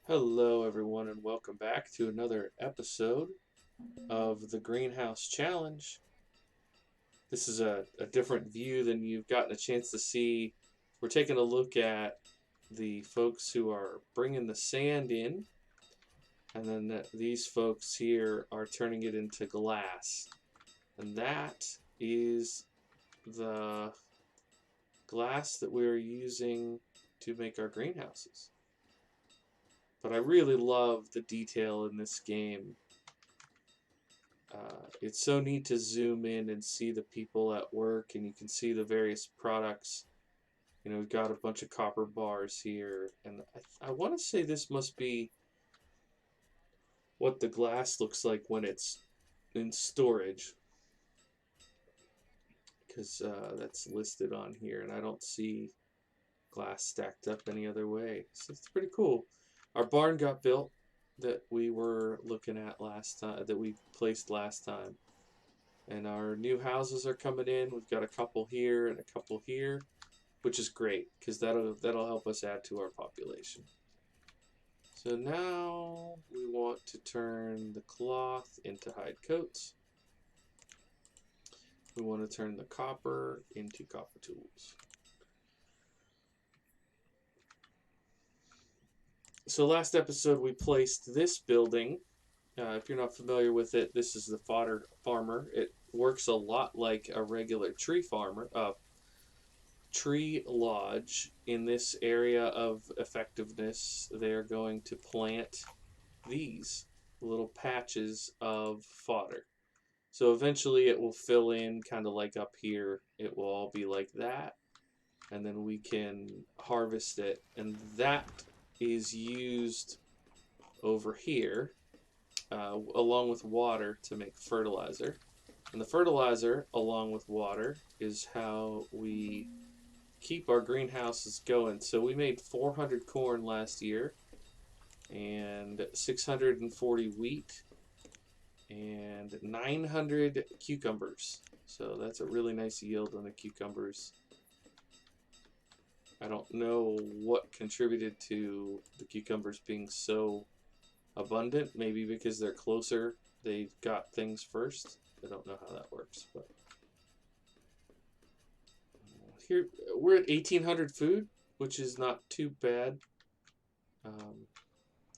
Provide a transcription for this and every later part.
Hello, everyone, and welcome back to another episode of the Greenhouse Challenge. This is a different view than you've gotten a chance to see. We're taking a look at the folks who are bringing the sand in, and then these folks here are turning it into glass. And that is the glass that we're using to make our greenhouses. But I really love the detail in this game. It's so neat to zoom in and see the people at work, and you can see the various products. You know, we've got a bunch of copper bars here, and I want to say this must be what the glass looks like when it's in storage, because that's listed on here, and I don't see glass stacked up any other way. So it's pretty cool. Our barn got built that we were looking at last time, that we placed last time. And our new houses are coming in. We've got a couple here and a couple here, which is great because that'll help us add to our population. So now we want to turn the cloth into hide coats. We want to turn the copper into copper tools. So last episode we placed this building. If you're not familiar with it, this is the fodder farmer. It works a lot like a regular tree farmer, tree lodge. In this area of effectiveness, they're going to plant these little patches of fodder. So eventually it will fill in kind of like up here. It will all be like that. And then we can harvest it. And that is used over here along with water to make fertilizer. And the fertilizer, along with water, is how we keep our greenhouses going. So we made 400 corn last year, and 640 wheat, and 900 cucumbers. So that's a really nice yield on the cucumbers. I don't know what contributed to the cucumbers being so abundant. Maybe because they're closer, they got things first. I don't know how that works, but here we're at 1,800 food, which is not too bad.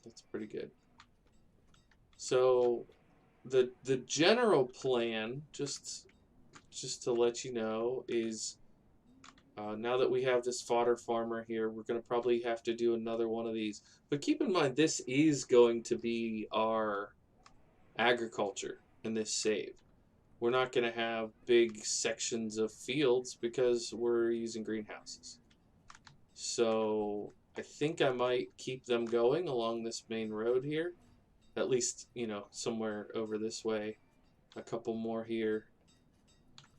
That's pretty good. So the general plan, just to let you know, is now that we have this fodder farmer here, we're going to probably have to do another one of these. But keep in mind, this is going to be our agriculture in this save. We're not going to have big sections of fields because we're using greenhouses. So I think I might keep them going along this main road here. At least, you know, somewhere over this way. A couple more here.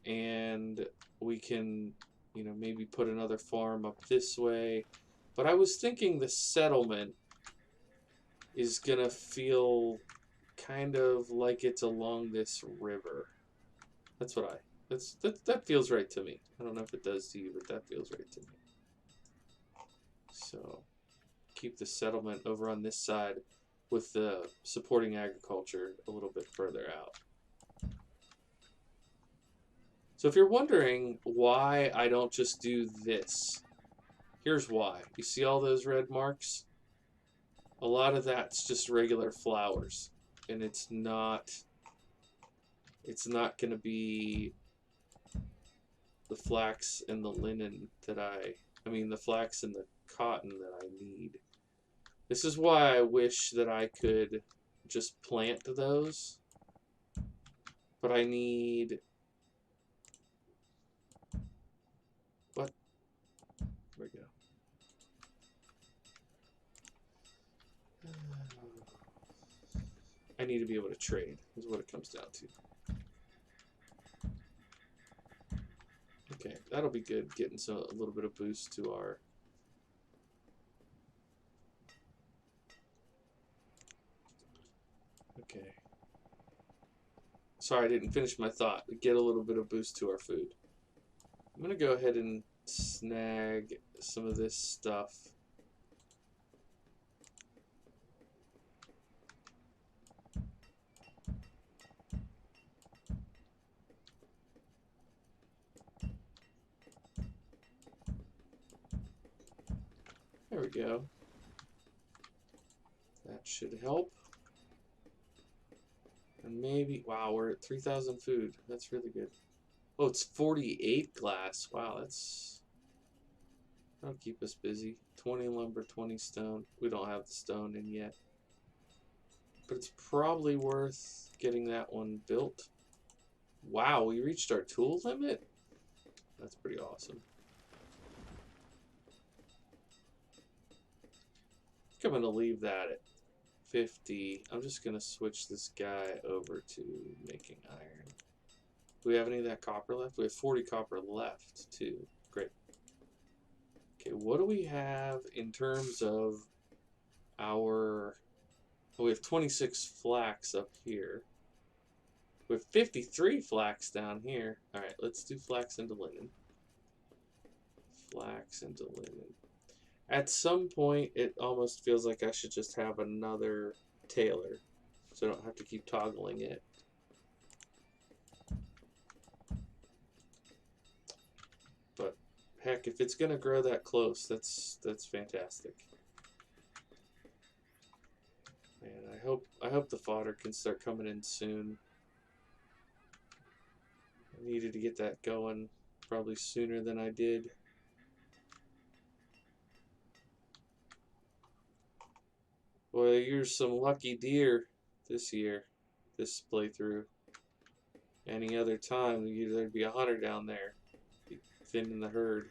And we can, you know, maybe put another farm up this way. But I was thinking the settlement is going to feel kind of like it's along this river. That's what that feels right to me. I don't know if it does to you, but that feels right to me. So keep the settlement over on this side with the supporting agriculture a little bit further out. So if you're wondering why I don't just do this, here's why. You see all those red marks? A lot of that's just regular flowers, and it's not going to be the flax and the linen that the flax and the cotton that I need. This is why I wish that I could just plant those, but I need, what? There we go. I need to be able to trade, is what it comes down to. Okay, that'll be good, getting a little bit of boost to our... Okay. Sorry, I didn't finish my thought. Get a little bit of boost to our food. I'm going to go ahead and snag some of this stuff. There we go. That should help. And maybe, wow, we're at 3,000 food. That's really good. Oh, it's 48 glass. Wow, that'll keep us busy. 20 lumber, 20 stone. We don't have the stone in yet. But it's probably worth getting that one built. Wow, we reached our tool limit? That's pretty awesome. I think I'm going to leave that at 50. I'm just going to switch this guy over to making iron. Do we have any of that copper left? We have 40 copper left, too. Great. Okay, what do we have in terms of our... Oh, we have 26 flax up here. We have 53 flax down here. Alright, let's do flax into linen. Flax into linen. At some point, it almost feels like I should just have another tailor, so I don't have to keep toggling it. But heck, if it's gonna grow that close, that's fantastic. Man, I hope the fodder can start coming in soon. I needed to get that going probably sooner than I did. Boy, you're some lucky deer this year, this playthrough. Any other time, there'd be a hunter down there, thinning the herd.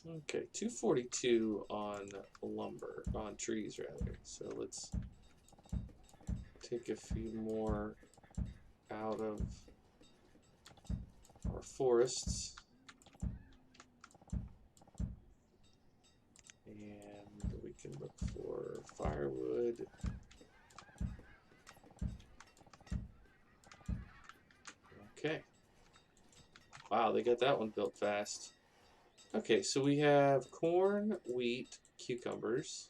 Okay, 242 on lumber, on trees rather. So let's take a few more out of our forests. And we can look for firewood. Okay. Wow, they got that one built fast. Okay, so we have corn, wheat, cucumbers.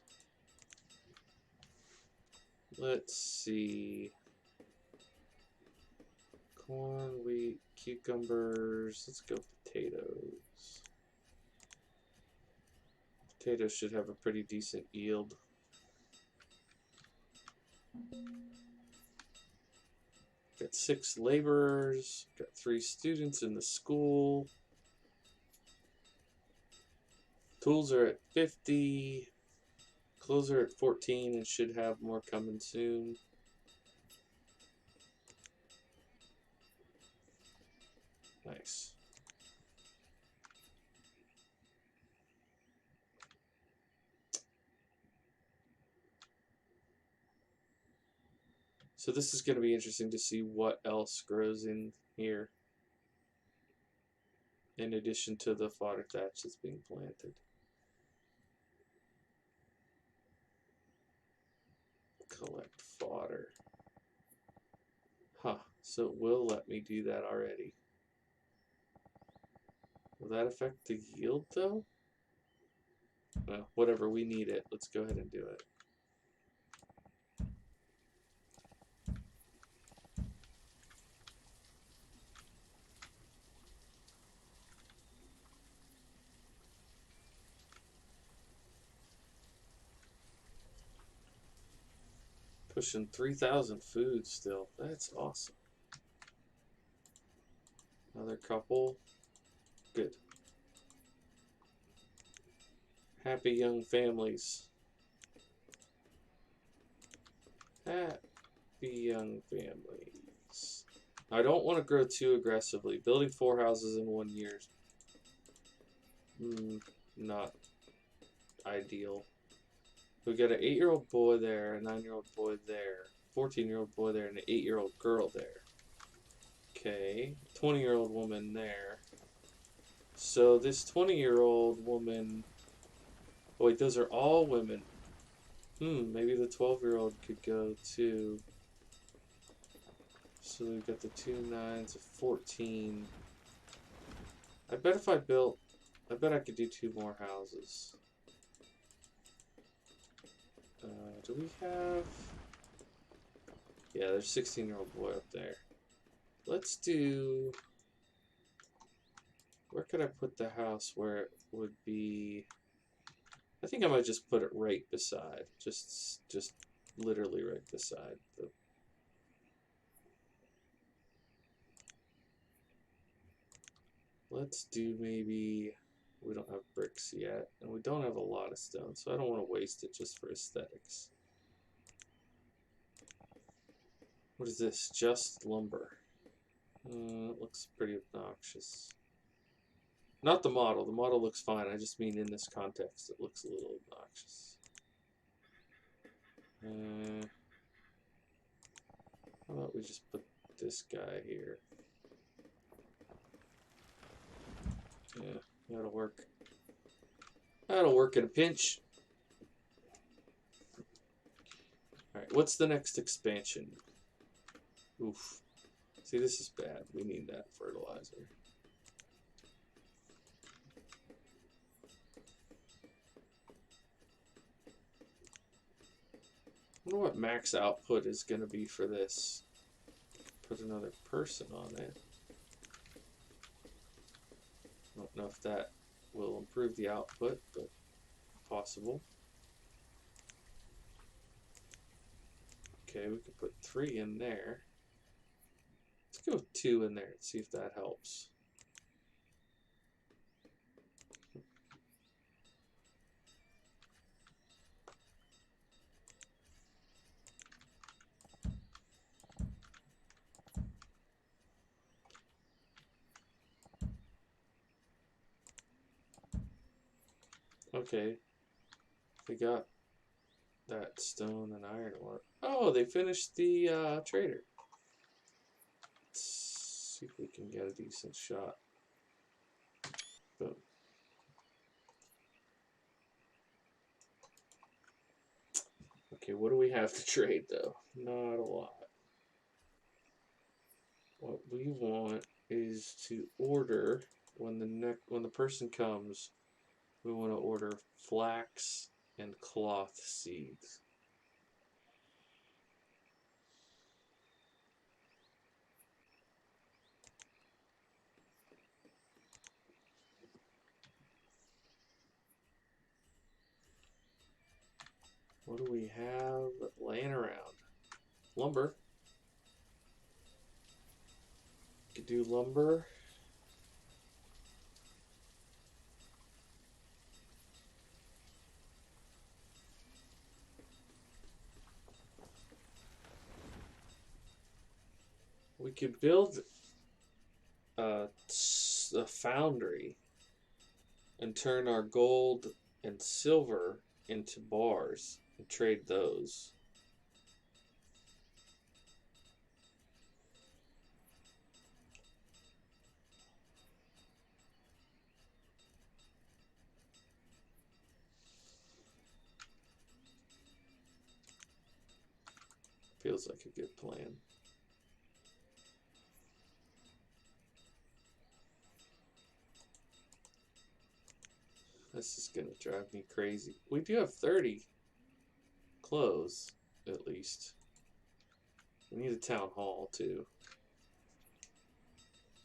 Let's see. Corn, wheat, cucumbers. Let's go potatoes. Potatoes should have a pretty decent yield. Got 6 laborers. Got 3 students in the school. Tools are at 50. Clothes are at 14 and should have more coming soon. Nice. So this is going to be interesting to see what else grows in here in addition to the fodder thatch that's being planted. Collect fodder. Huh, so it will let me do that already. Will that affect the yield though? Well, whatever, we need it. Let's go ahead and do it. Pushing 3,000 food still. That's awesome. Another couple. Good. Happy young families. Happy young families. I don't want to grow too aggressively. Building 4 houses in 1 year is not ideal. We got an 8-year-old boy there, a 9-year-old boy there, 14-year-old boy there, and an 8-year-old girl there. Okay, 20-year-old woman there. So this 20-year-old woman... Oh wait, those are all women. Maybe the 12-year-old could go too. So we've got the 2 9s, a 14. I bet if I built... I bet I could do 2 more houses. Do we have... Yeah, there's a 16-year-old boy up there. Let's do... Where could I put the house where it would be... I think I might just put it right beside, just literally right beside the. Let's do maybe, we don't have bricks yet, and we don't have a lot of stone, so I don't want to waste it just for aesthetics. What is this? Just lumber. It looks pretty obnoxious. Not the model. The model looks fine. I just mean in this context, it looks a little obnoxious. How about we just put this guy here? Yeah, that'll work. That'll work in a pinch. Alright, what's the next expansion? Oof. See, this is bad. We need that fertilizer. I wonder what max output is going to be for this. Put another person on it. I don't know if that will improve the output, but possible. Okay, we could put 3 in there. Let's go with 2 in there and see if that helps. Okay, they got that stone and iron ore. Oh, they finished the trader. Let's see if we can get a decent shot. Boom. Okay, what do we have to trade though? Not a lot. What we want is to order when the person comes, we want to order flax and cloth seeds. What do we have laying around? Lumber. Could do lumber. We could build a foundry and turn our gold and silver into bars and trade those. Feels like a good plan. This is gonna drive me crazy. We do have 30 clothes, at least. We need a town hall, too.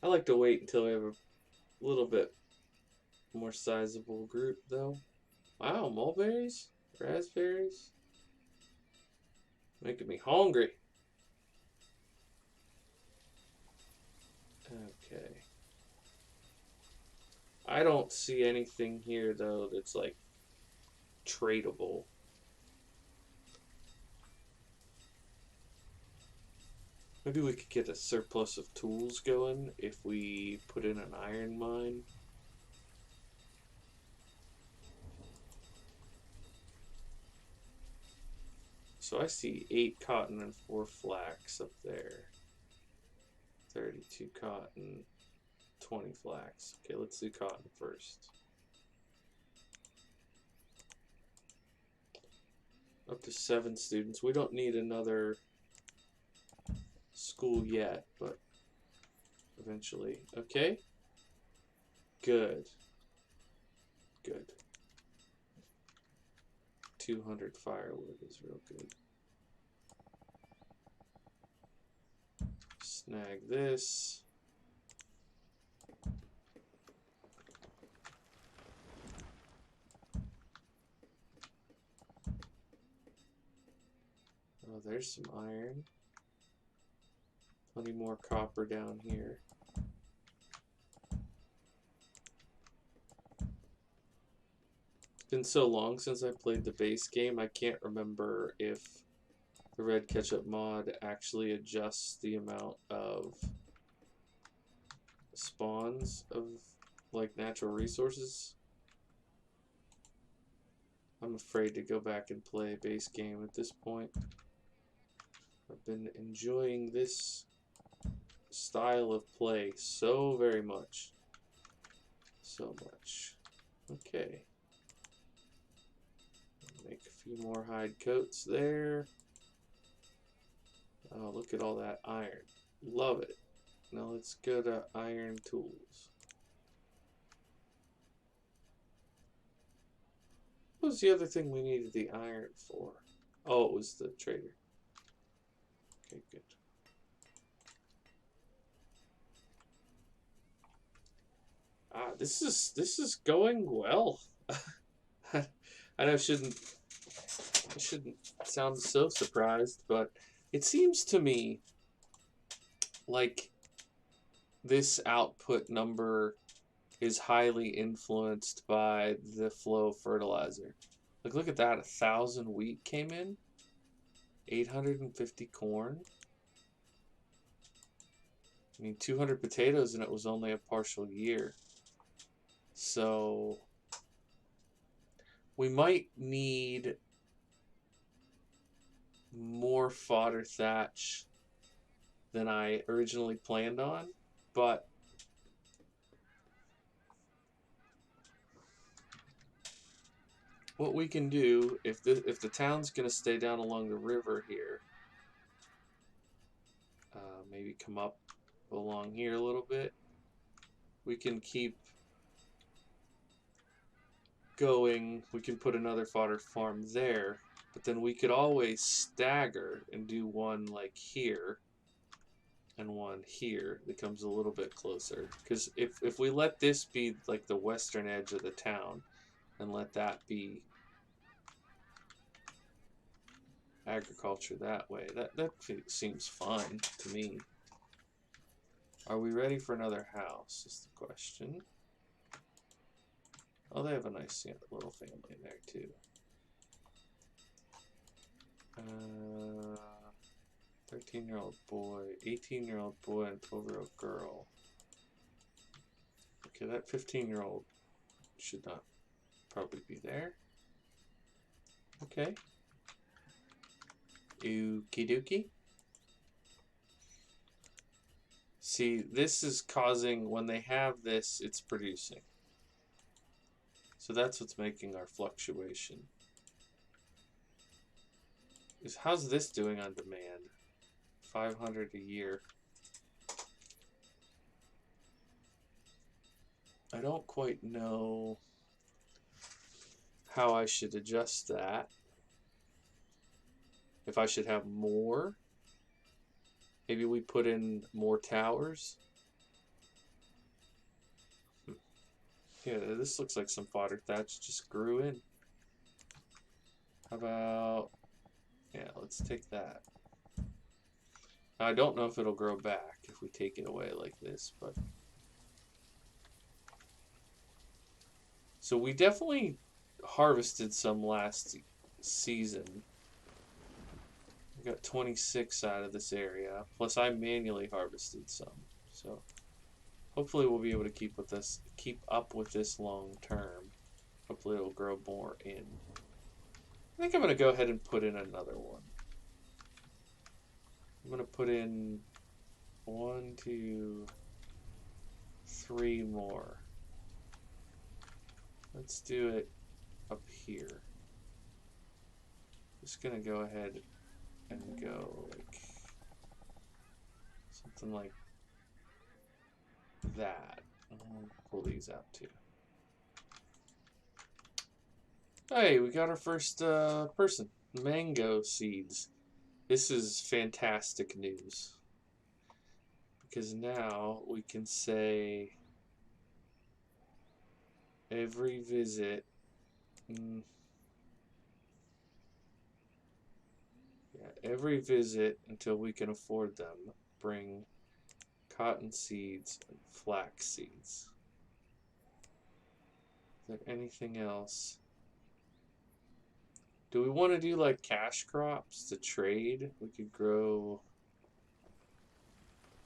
I like to wait until we have a little bit more sizable group, though. Wow, mulberries? Raspberries? Making me hungry. Okay. I don't see anything here, though, that's, like, tradable. Maybe we could get a surplus of tools going if we put in an iron mine. So I see 8 cotton and 4 flax up there. 32 cotton, 20 flax. Okay, let's do cotton first. Up to 7 students. We don't need another school yet, but eventually. Okay. Good. Good. 200 firewood is real good. Snag this. Oh, there's some iron. Plenty more copper down here. It's been so long since I played the base game, I can't remember if the Red Ketchup mod actually adjusts the amount of spawns of like natural resources. I'm afraid to go back and play a base game at this point. I've been enjoying this style of play so very much. So much. Okay. Make a few more hide coats there. Oh, look at all that iron. Love it. Now let's go to iron tools. What was the other thing we needed the iron for? Oh, it was the trader. Okay, good. This is going well. I know I shouldn't sound so surprised, but it seems to me like this output number is highly influenced by the flow of fertilizer. Like, look at that, 1,000 wheat came in, 850 corn. I mean, 200 potatoes, and it was only a partial year. So we might need more fodder thatch than I originally planned on, but what we can do, if the town's gonna stay down along the river here, maybe come up along here a little bit, we can keep going. We can put another fodder farm there, but then we could always stagger and do one like here and one here that comes a little bit closer, because if we let this be like the western edge of the town and let that be agriculture that way, that seems fun to me. Are we ready for another house is the question. Oh, they have a nice little family in there too. 13-year-old boy, 18-year-old boy, and 12-year-old girl. Okay, that 15-year-old should not probably be there. Okay. Okie dokie. See, this is causing, when they have this, it's producing. So that's what's making our fluctuation. How's this doing on demand? 500 a year. I don't quite know how I should adjust that. If I should have more. Maybe we put in more towers. Yeah, this looks like some fodder thatch just grew in. How about... yeah, let's take that. Now, I don't know if it'll grow back if we take it away like this, but... so we definitely harvested some last season. We got 26 out of this area, plus I manually harvested some. So hopefully we'll be able to keep up with this long term. Hopefully it'll grow more in. I think I'm going to go ahead and put in another one. I'm going to put in 1, 2, 3 more. Let's do it up here. Just going to go ahead and go like something like that. I'll pull these out too. Hey, we got our first person. Mango seeds. This is fantastic news. Because now we can say every visit. Yeah, every visit until we can afford them. Bring cotton seeds and flax seeds. Is there anything else? Do we want to do like cash crops to trade? We could grow.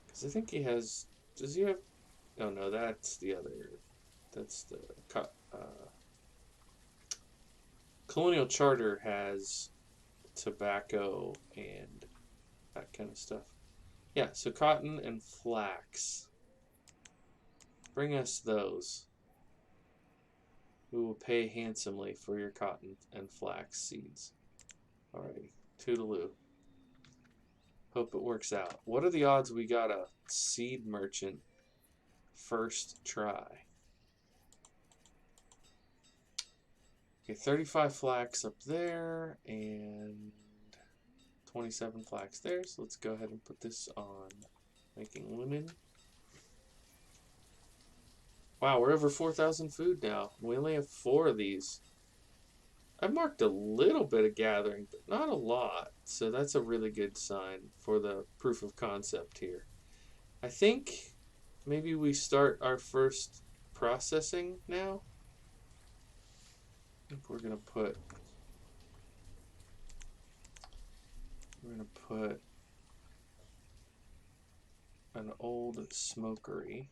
Because I think he has. Does he have. Oh no, that's the other. That's the. Colonial Charter has tobacco and that kind of stuff. Yeah, so cotton and flax. Bring us those. We will pay handsomely for your cotton and flax seeds. Alrighty, toodaloo. Hope it works out. What are the odds we got a seed merchant first try? Okay, 35 flax up there and 27 flax there. So let's go ahead and put this on making linen. Wow, we're over 4,000 food now. We only have 4 of these. I've marked a little bit of gathering, but not a lot. So that's a really good sign for the proof of concept here. I think maybe we start our first processing now. I think we're gonna put an old smokery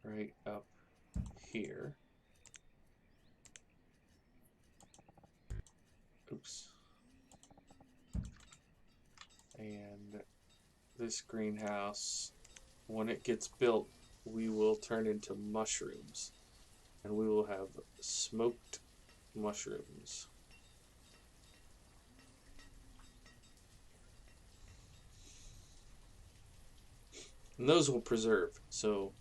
right up here. Oops. And this greenhouse, when it gets built, we will turn into mushrooms. And we will have smoked mushrooms. And those will preserve. So,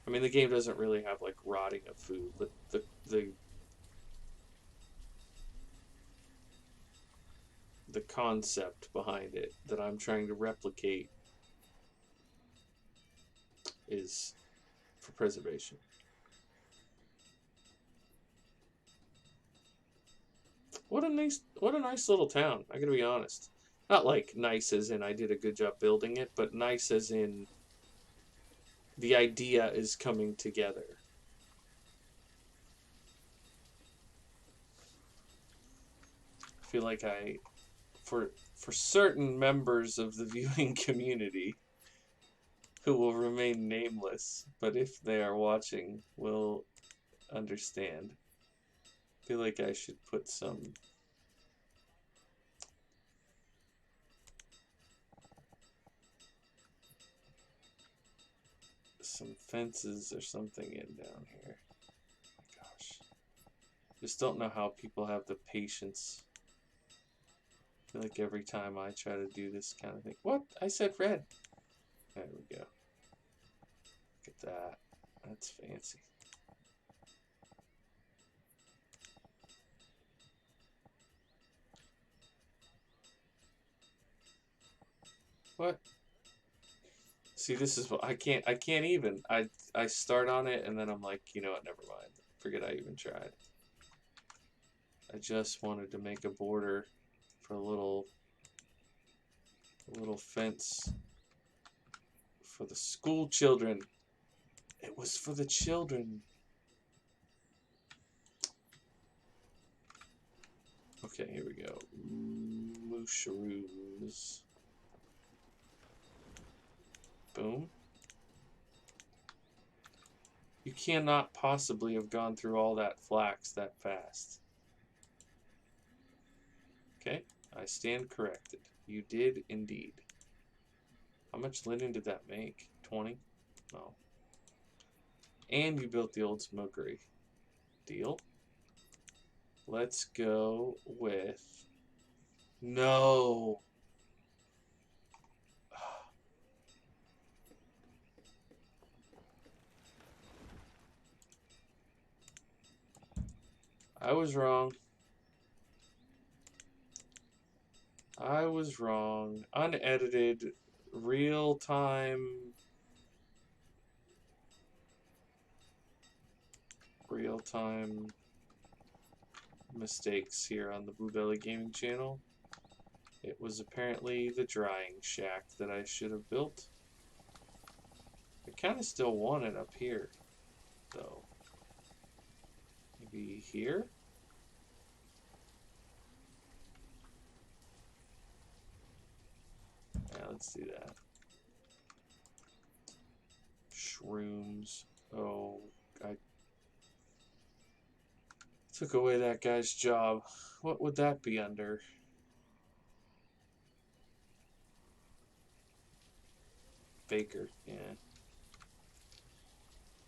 I mean, the game doesn't really have like rotting of food, but the concept behind it that I'm trying to replicate is for preservation. What a nice little town. I gotta be honest. Not like nice as in I did a good job building it, but nice as in the idea is coming together. I feel like for certain members of the viewing community who will remain nameless, but if they are watching, will understand. I feel like I should put some fences or something in down here. Oh my gosh. Just don't know how people have the patience. I feel like every time I try to do this kind of thing. What? I said red. There we go. Look at that. That's fancy. What? See, this is what I can't even. I start on it and then I'm like, you know what, never mind. Forget I even tried. I just wanted to make a border for a little fence for the school children. It was for the children. Okay, here we go. Mushrooms. Boom. You cannot possibly have gone through all that flax that fast. Okay, I stand corrected. You did indeed. How much linen did that make? 20? No. And you built the old smokery. Deal. Let's go with... No! I was wrong. I was wrong. Unedited, real-time mistakes here on the Bluebelly Gaming channel. It was apparently the drying shack that I should have built. I kind of still want it up here, though. Maybe here? Yeah, let's do that. Shrooms. Oh, I took away that guy's job. What would that be under? Baker, yeah.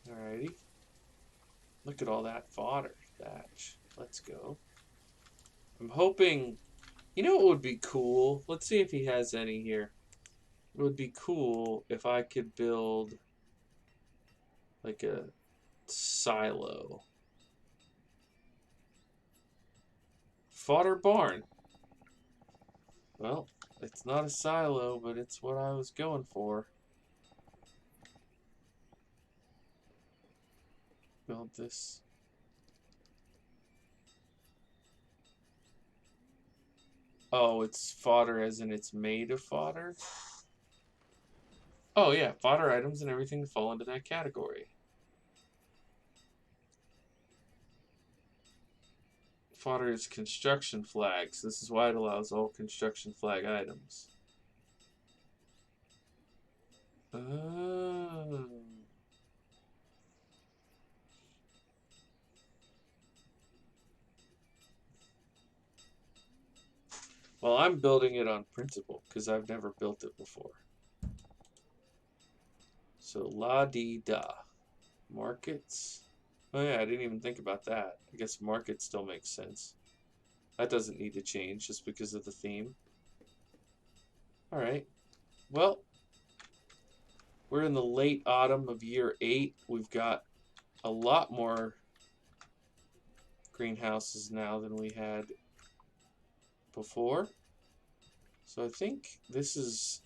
Alrighty. Look at all that fodder thatch. Let's go. I'm hoping, you know what would be cool? Let's see if he has any here. It would be cool if I could build like a silo. Fodder barn. Well, it's not a silo, but it's what I was going for. Build this. Oh, it's fodder as in it's made of fodder? Oh yeah, fodder items and everything fall into that category. Fodder is construction flags. This is why it allows all construction flag items. Oh. Well, I'm building it on principle because I've never built it before. So la-dee-da. Markets. Oh yeah, I didn't even think about that. I guess market still makes sense. That doesn't need to change just because of the theme. Alright. Well, we're in the late autumn of year 8. We've got a lot more greenhouses now than we had before. So I think this is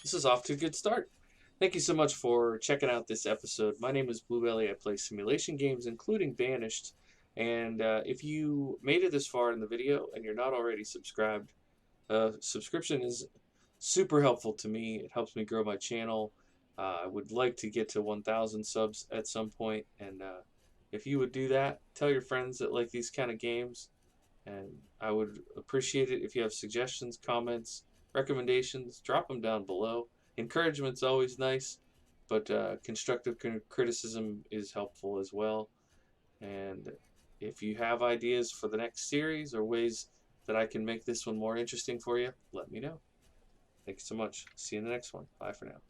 this is off to a good start. Thank you so much for checking out this episode. My name is Bluebelly. I play simulation games, including Banished. And if you made it this far in the video and you're not already subscribed, subscription is super helpful to me. It helps me grow my channel. I would like to get to 1,000 subs at some point, and if you would do that, tell your friends that like these kind of games, and I would appreciate it if you have suggestions, comments, recommendations. Drop them down below. Encouragement's always nice, but constructive criticism is helpful as well. And if you have ideas for the next series or ways that I can make this one more interesting for you, let me know. Thank you so much. See you in the next one. Bye for now.